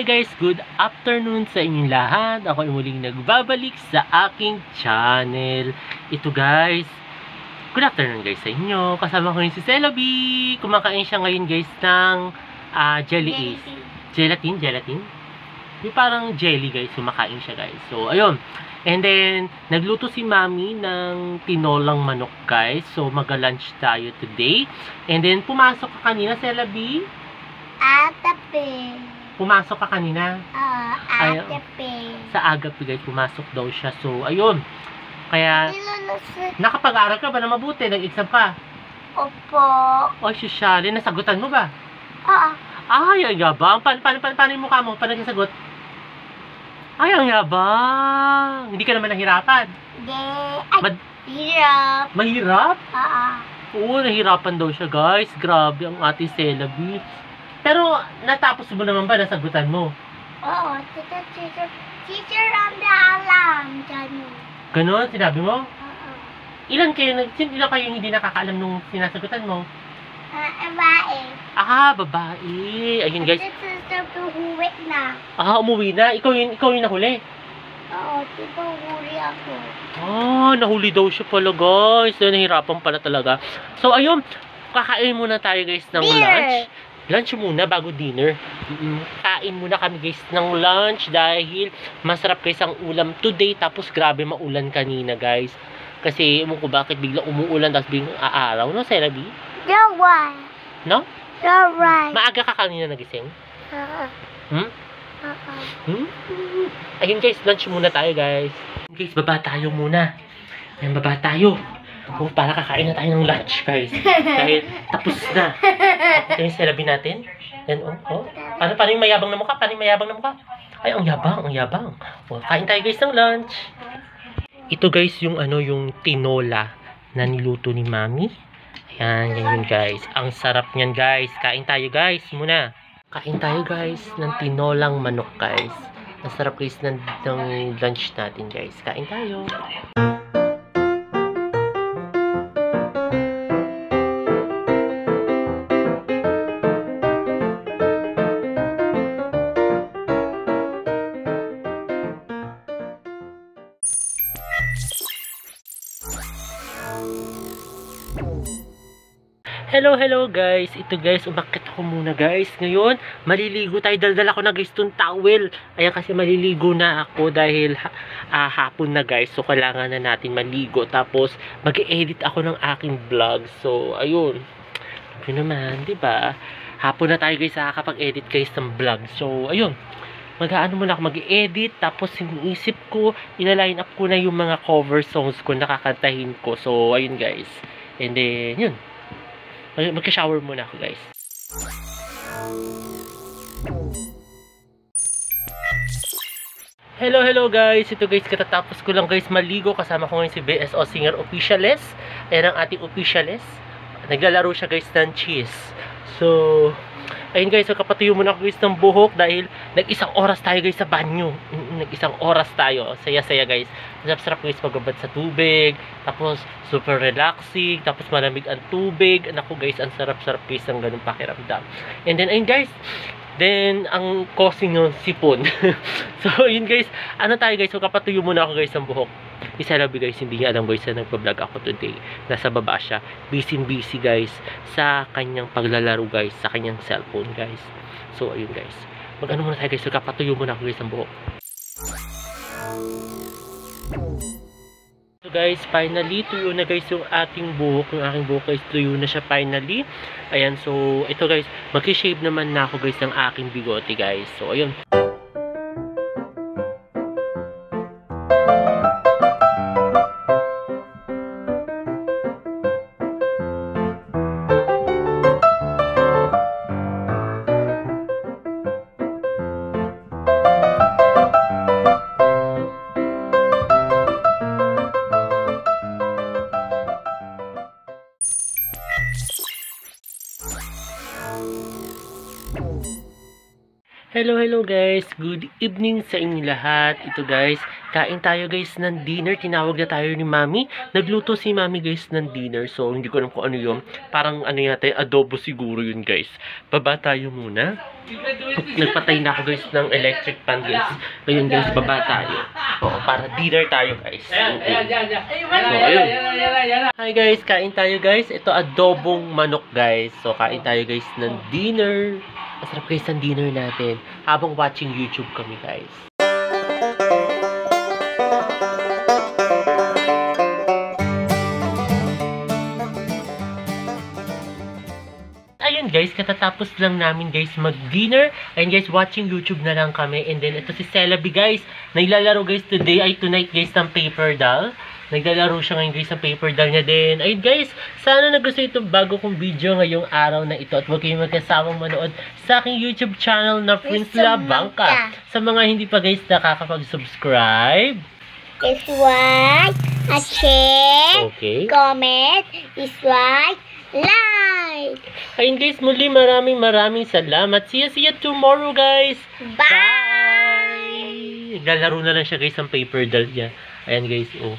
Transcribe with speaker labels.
Speaker 1: Hi guys, good afternoon sa inyong lahat. Ako ay muling nagbabalik sa aking channel. Ito guys, good afternoon guys sa inyo. Kasama ko yung si Celabi. Kumakain siya ngayon guys ng jelly is. Gelatin. Yung parang jelly guys, kumakain siya guys. So ayun. And then, nagluto si Mami ng tinolang manok guys. So mag-lunch tayo today. And then, pumasok ka kanina, Celabi?
Speaker 2: Agape.
Speaker 1: Pumasok ka kanina?
Speaker 2: Agape.
Speaker 1: Sa agape guys, pumasok daw siya. So, ayun. Kaya, nakapag-aral ka ba na mabuti? Nag-exam ka?
Speaker 2: Opo.
Speaker 1: O, Shushali, nasagutan mo ba?
Speaker 2: Oo.
Speaker 1: Ay, ang yabang. Paano yung mukha mo? Paano nasagot? Ay, ang yabang. Hindi ka naman nahirapan.
Speaker 2: Hindi. Hirap.
Speaker 1: Mahirap?
Speaker 2: Oo.
Speaker 1: Oo, nahirapan daw siya guys. Grabe ang ate Celabi. Pero, natapos mo naman ba? Nasagutan mo?
Speaker 2: Oo. Teacher on the alarm. Ganun.
Speaker 1: Ganon, sinabi mo?
Speaker 2: Oo.
Speaker 1: Ilan kayo hindi nakakaalam nung sinasagutan mo?
Speaker 2: Babae.
Speaker 1: Babae. Ayun guys.
Speaker 2: Huwi na.
Speaker 1: Umuwi na. Ikaw yung nahuli.
Speaker 2: Oo, diba huli ako.
Speaker 1: Nahuli daw siya pala guys. Nahihirapan pala talaga. So, ayun. Kakain muna tayo guys ng lunch. Lunch muna bago dinner. Kain muna kami guys ng lunch dahil masarap guys ang ulam today. Tapos grabe maulan kanina guys. Kasi ewan ko bakit bigla umuulan tapos biglang aaraw. No, Celabi?
Speaker 2: You're right.
Speaker 1: No?
Speaker 2: You're right.
Speaker 1: Maaga ka kanina nagising?
Speaker 2: Oo.
Speaker 1: Ayun guys, lunch muna tayo guys. Guys, baba tayo muna. Ayan, baba tayo. Para kakain na tayo ng lunch guys. Dahil tapos na. Ito yung Celabi natin. Ayan, Paano yung mayabang na mukha? Ay, ang yabang. Kain tayo guys ng lunch. Ito guys, yung yung tinola na niluto ni Mami. Ayan, ganyan guys. Ang sarap niyan guys. Kain tayo guys muna. Kain tayo guys ng tinolang manok guys. Ang sarap guys ng lunch natin guys. Kain tayo. Hello guys. Ito guys, umakit ako muna guys. Ngayon, maliligo tayo. Daldala ko na guys itong towel. Ayan kasi maliligo na ako dahil hapon na guys. So, kailangan na natin maligo. Tapos, mag-edit ako ng aking vlog. So, ayun. Yun naman, diba? Hapon na tayo guys kapag-edit guys ng vlog. So, ayun. Muna ako mag-edit. Tapos, iniisip ko, ina-line up ko na yung mga cover songs ko nakakantahin ko. So, ayun guys. And then, yun. Magka-shower muna ako guys. Hello guys. Ito guys, katatapos ko lang guys maligo. Kasama ko ngayon si BSO Singer Officiales. Ayan ang ating Officiales. Naglalaro siya guys ng cheese. So, ayun guys, so kapatuyo muna ako guys ng buhok dahil nag-isang oras tayo guys sa banyo. Nag-isang oras tayo. Saya-saya guys. Sarap guys magbabad sa tubig. Tapos super relaxing. Tapos malamig ang tubig. Naku guys, ang sarap-sarap guys ng ganung pakiramdam. And then ayun guys, then ang causing yung sipon. So yun guys, tayo guys, so kapatuyo muna ako guys ng buhok. Si Celabi guys, hindi niya alam guys na nagpa-vlog ako today. Nasa baba siya. Busy guys sa kanyang paglalaro guys, sa kanyang cellphone guys. So ayun guys, muna tayo guys, so kapatuyo muna ako guys ng buhok. So guys, finally tuyo na guys yung aking buhok. Yung aking buhok guys, tuyo na siya finally. Ayan, so ito guys, mag-shave naman na ako guys ng aking bigote guys. So ayun. Hello guys, good evening sa inyo lahat. Ito guys, Kain tayo guys ng dinner. Tinawag na tayo ni Mami. Nagluto si Mami guys ng dinner. So, hindi ko alam kung ano yun. Parang ano yata, adobo siguro yun guys. Baba tayo muna. Nagpatay na ako guys ng electric pan guys. Ngayon guys, baba tayo. Oo, para dinner tayo guys. So, ayun. Hi guys, kain tayo guys. Ito adobong manok guys. So, kain tayo guys ng dinner. Masarap guys ang dinner natin. Habang watching YouTube kami guys. Ayun guys, katatapos lang namin guys mag-dinner. Ayun guys, watching YouTube na lang kami. And then ito si Celabi guys. Naglalaro guys tonight guys ng paper doll. Naglalaro siya ngayon guys ng paper doll niya din. Ayun guys, sana nagustuhan itong bago kong video ngayong araw na ito. At huwag kayong magkasamang manood sa aking YouTube channel na Prince Labangka. Sa mga hindi pa guys nakakapag-subscribe,
Speaker 2: Dislike, at share,
Speaker 1: okay,
Speaker 2: comment, dislike, like.
Speaker 1: ayun guys, muli maraming salamat. See you tomorrow guys.
Speaker 2: Bye!
Speaker 1: Naglalaro na lang siya guys ang paper doll niya. Ayan guys, oh.